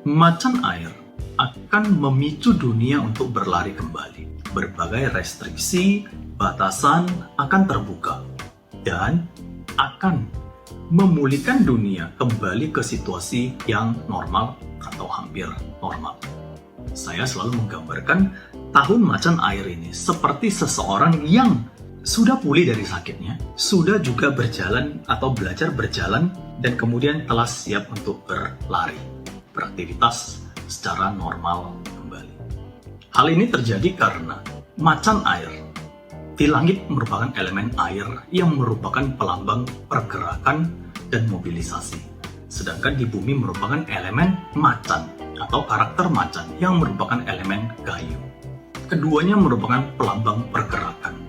Macan air akan memicu dunia untuk berlari kembali. Berbagai restriksi, batasan akan terbuka dan akan memulihkan dunia kembali ke situasi yang normal atau hampir normal. Saya selalu menggambarkan tahun macan air ini seperti seseorang yang sudah pulih dari sakitnya, sudah juga berjalan atau belajar berjalan, dan kemudian telah siap untuk berlari, beraktivitas secara normal kembali. Hal ini terjadi karena macan air di langit merupakan elemen air yang merupakan pelambang pergerakan dan mobilisasi. Sedangkan di bumi merupakan elemen macan atau karakter macan yang merupakan elemen kayu. Keduanya merupakan pelambang pergerakan.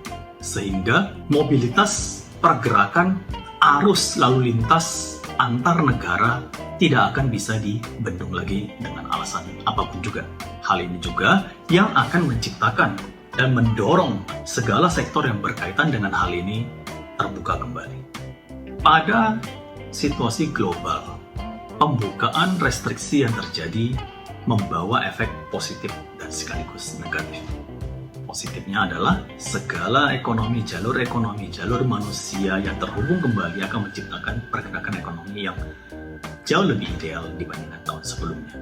Sehingga mobilitas pergerakan arus lalu lintas antar negara tidak akan bisa dibendung lagi dengan alasan apapun juga. Hal ini juga yang akan menciptakan dan mendorong segala sektor yang berkaitan dengan hal ini terbuka kembali. Pada situasi global, pembukaan restriksi yang terjadi membawa efek positif dan sekaligus negatif. Positifnya adalah segala jalur ekonomi, jalur manusia yang terhubung kembali akan menciptakan pergerakan ekonomi yang jauh lebih ideal dibandingkan tahun sebelumnya.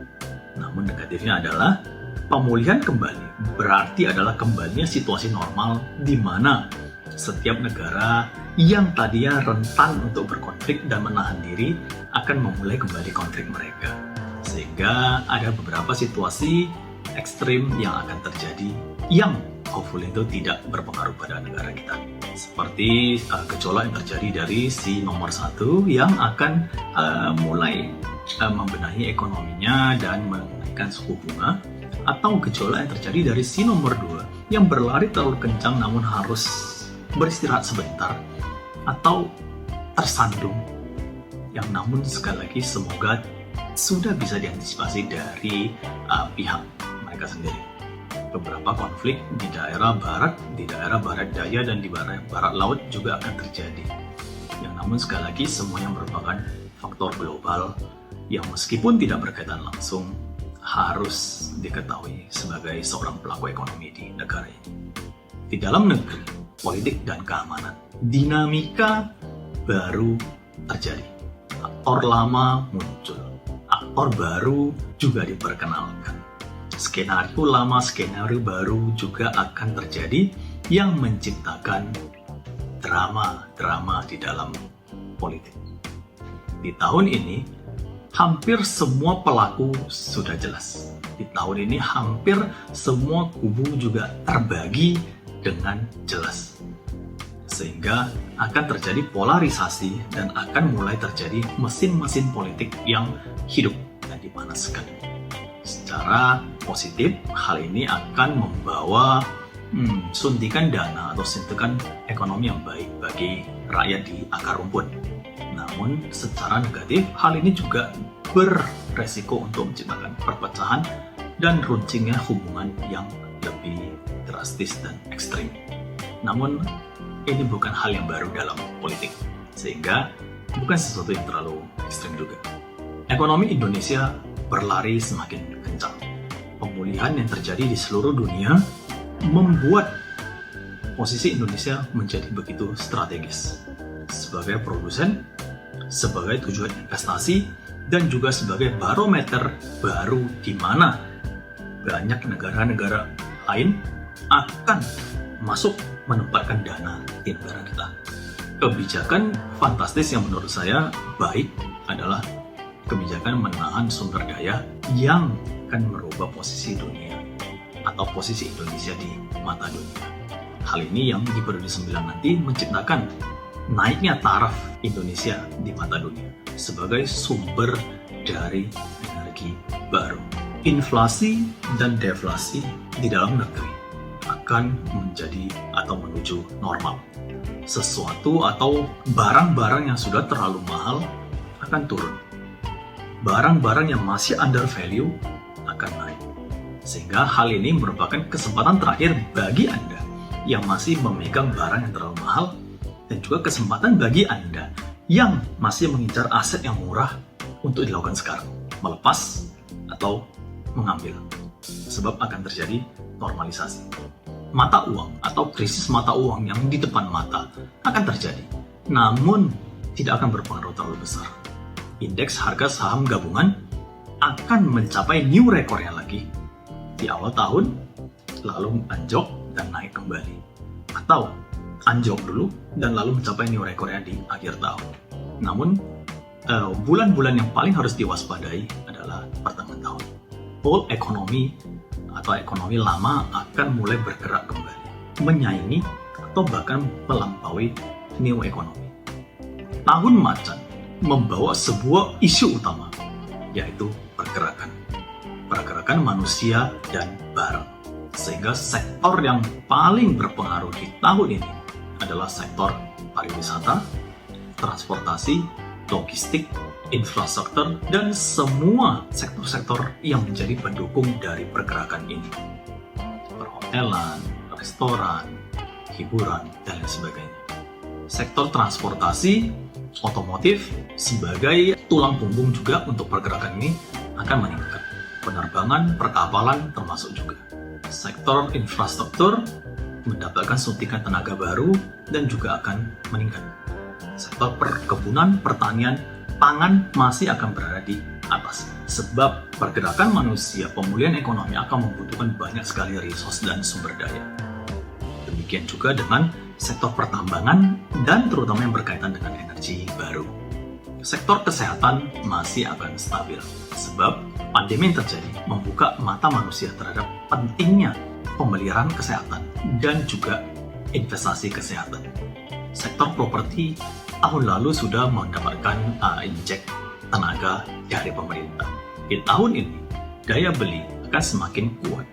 Namun negatifnya adalah pemulihan kembali berarti adalah kembalinya situasi normal di mana setiap negara yang tadinya rentan untuk berkonflik dan menahan diri akan memulai kembali konflik mereka. Sehingga ada beberapa situasi ekstrim yang akan terjadi yang hopefully itu tidak berpengaruh pada negara kita. Seperti gejolak yang terjadi dari si nomor 1 yang akan mulai membenahi ekonominya dan menaikkan suku bunga, atau gejolak yang terjadi dari si nomor 2 yang berlari terlalu kencang namun harus beristirahat sebentar, atau tersandung yang namun sekali lagi semoga sudah bisa diantisipasi dari pihak mereka sendiri. Beberapa konflik di daerah barat daya dan di barat laut juga akan terjadi. Yang namun sekali lagi semuanya merupakan faktor global yang meskipun tidak berkaitan langsung harus diketahui sebagai seorang pelaku ekonomi di negara ini. Di dalam negeri, politik dan keamanan, dinamika baru terjadi. Aktor lama muncul, aktor baru juga diperkenalkan. Skenario lama, skenario baru juga akan terjadi yang menciptakan drama-drama di dalam politik. Di tahun ini, hampir semua pelaku sudah jelas. Di tahun ini, hampir semua kubu juga terbagi dengan jelas. Sehingga akan terjadi polarisasi dan akan mulai terjadi mesin-mesin politik yang hidup dan dipanaskan. Secara positif, hal ini akan membawa suntikan dana atau suntikan ekonomi yang baik bagi rakyat di akar rumput. Namun secara negatif, hal ini juga beresiko untuk menciptakan perpecahan dan runcingnya hubungan yang lebih drastis dan ekstrim. Namun ini bukan hal yang baru dalam politik, sehingga bukan sesuatu yang terlalu ekstrim juga. Ekonomi Indonesia berlari semakin kencang. Pemulihan yang terjadi di seluruh dunia membuat posisi Indonesia menjadi begitu strategis sebagai produsen, sebagai tujuan investasi, dan juga sebagai barometer baru di mana banyak negara-negara lain akan masuk menempatkan dana di negara kita. Kebijakan fantastis yang menurut saya baik adalah kebijakan menahan sumber daya yang akan merubah posisi dunia atau posisi Indonesia di mata dunia. Hal ini yang di periode 9 nanti menciptakan naiknya taraf Indonesia di mata dunia sebagai sumber dari energi baru. Inflasi dan deflasi di dalam negeri akan menjadi atau menuju normal. Sesuatu atau barang-barang yang sudah terlalu mahal akan turun. Barang-barang yang masih under value akan naik. Sehingga hal ini merupakan kesempatan terakhir bagi Anda yang masih memegang barang yang terlalu mahal, dan juga kesempatan bagi Anda yang masih mengincar aset yang murah untuk dilakukan sekarang. Melepas atau mengambil, sebab akan terjadi normalisasi. Mata uang atau krisis mata uang yang di depan mata akan terjadi, namun tidak akan berpengaruh terlalu besar. Indeks harga saham gabungan akan mencapai new rekornya lagi di awal tahun, lalu anjlok dan naik kembali. Atau anjlok dulu dan lalu mencapai new rekornya di akhir tahun. Namun, bulan-bulan yang paling harus diwaspadai adalah pertengahan tahun. Old economy atau ekonomi lama akan mulai bergerak kembali, menyaingi atau bahkan melampaui new economy. Tahun macan membawa sebuah isu utama, yaitu pergerakan manusia dan barang. Sehingga sektor yang paling berpengaruh di tahun ini adalah sektor pariwisata, transportasi, logistik, infrastruktur, dan semua sektor-sektor yang menjadi pendukung dari pergerakan ini. Perhotelan, restoran, hiburan, dan lain sebagainya. Sektor transportasi, otomotif, sebagai tulang punggung juga untuk pergerakan ini akan meningkat. Penerbangan, perkapalan termasuk juga. Sektor infrastruktur mendapatkan suntikan tenaga baru dan juga akan meningkat. Sektor perkebunan, pertanian, pangan masih akan berada di atas. Sebab pergerakan manusia, pemulihan ekonomi akan membutuhkan banyak sekali resource dan sumber daya. Demikian juga dengan sektor pertambangan dan terutama yang berkaitan dengan energi baru. Sektor kesehatan masih akan stabil. Sebab pandemi yang terjadi membuka mata manusia terhadap pentingnya pemeliharaan kesehatan dan juga investasi kesehatan. Sektor properti tahun lalu sudah mendapatkan injek tenaga dari pemerintah. Di tahun ini, daya beli akan semakin kuat.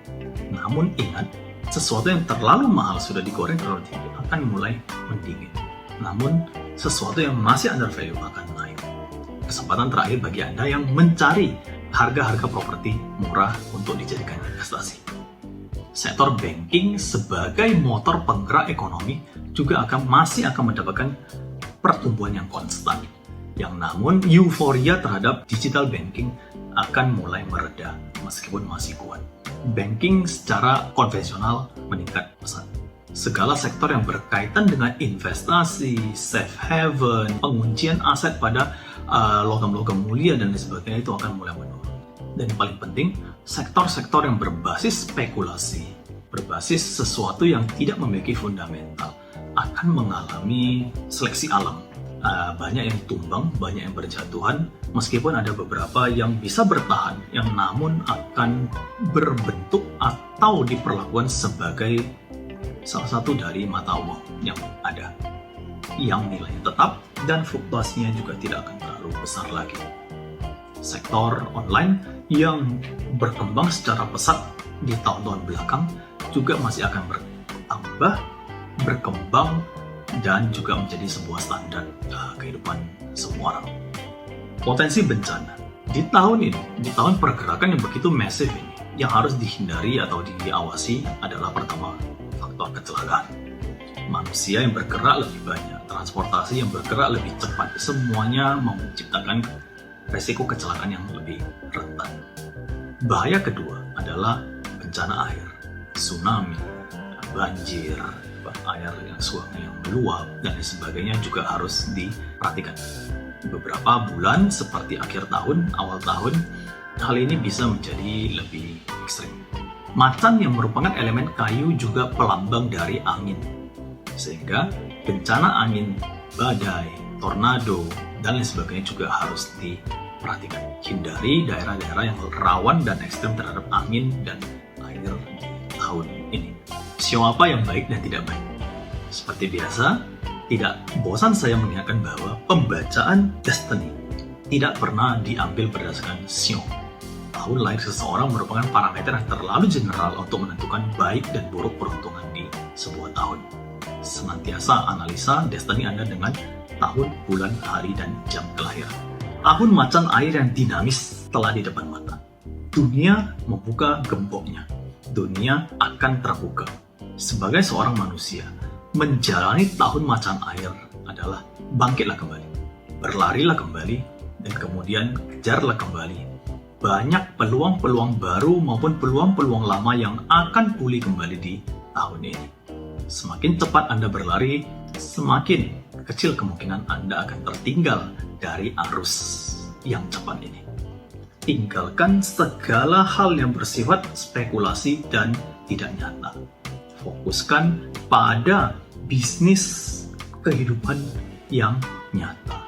Namun ingat, sesuatu yang terlalu mahal sudah digoreng terlalu tinggi akan mulai mendingin. Namun, sesuatu yang masih under value akan naik. Kesempatan terakhir bagi Anda yang mencari harga-harga properti murah untuk dijadikan investasi. Sektor banking sebagai motor penggerak ekonomi juga masih akan mendapatkan pertumbuhan yang konstan, yang namun euforia terhadap digital banking akan mulai mereda meskipun masih kuat. Banking secara konvensional meningkat pesat. Segala sektor yang berkaitan dengan investasi, safe haven, penguncian aset pada logam-logam mulia dan lain sebagainya itu akan mulai menurun. Dan yang paling penting, sektor-sektor yang berbasis spekulasi, berbasis sesuatu yang tidak memiliki fundamental, akan mengalami seleksi alam. Banyak yang tumbang, banyak yang berjatuhan, meskipun ada beberapa yang bisa bertahan, yang namun akan berbentuk atau diperlakukan sebagai salah satu dari mata uang yang ada, yang nilainya tetap dan fluktuasinya juga tidak akan terlalu besar lagi. Sektor online yang berkembang secara pesat di tahun-tahun belakang juga masih akan bertambah, berkembang, dan juga menjadi sebuah standar kehidupan semua orang. Potensi bencana di tahun ini, di tahun pergerakan yang begitu masif ini, yang harus dihindari atau diawasi adalah pertama, faktor kecelakaan. Manusia yang bergerak lebih banyak, transportasi yang bergerak lebih cepat, semuanya menciptakan resiko kecelakaan yang lebih rentan. Bahaya kedua adalah bencana air, tsunami, banjir, air yang sungai yang meluap, dan lain sebagainya juga harus diperhatikan. Beberapa bulan seperti akhir tahun, awal tahun, hal ini bisa menjadi lebih ekstrim. Macan yang merupakan elemen kayu juga pelambang dari angin, sehingga bencana angin, badai, tornado, dan lain sebagainya juga harus diperhatikan. Hindari daerah-daerah yang rawan dan ekstrem terhadap angin dan air di tahun ini. Siapa yang baik dan tidak baik? Seperti biasa, tidak bosan saya mengingatkan bahwa pembacaan destiny tidak pernah diambil berdasarkan sio. Tahun lahir seseorang merupakan parameter yang terlalu general untuk menentukan baik dan buruk peruntungan di sebuah tahun. Senantiasa analisa destiny Anda dengan tahun, bulan, hari, dan jam kelahiran. Tahun macan air yang dinamis telah di depan mata. Dunia membuka gemboknya. Dunia akan terbuka. Sebagai seorang manusia, menjalani tahun macan air adalah bangkitlah kembali, berlarilah kembali, dan kemudian kejarlah kembali banyak peluang-peluang baru maupun peluang-peluang lama yang akan pulih kembali di tahun ini. Semakin cepat Anda berlari, semakin kecil kemungkinan Anda akan tertinggal dari arus yang cepat ini. Tinggalkan segala hal yang bersifat spekulasi dan tidak nyata. Fokuskan pada bisnis kehidupan yang nyata.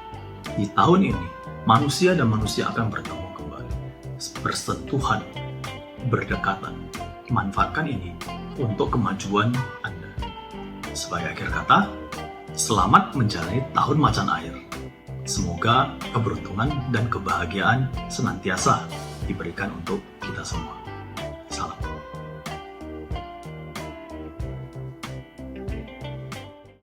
Di tahun ini, manusia dan manusia akan bertemu kembali, bersentuhan, berdekatan. Manfaatkan ini untuk kemajuan Anda. Sebagai akhir kata, selamat menjalani tahun macan air. Semoga keberuntungan dan kebahagiaan senantiasa diberikan untuk kita semua.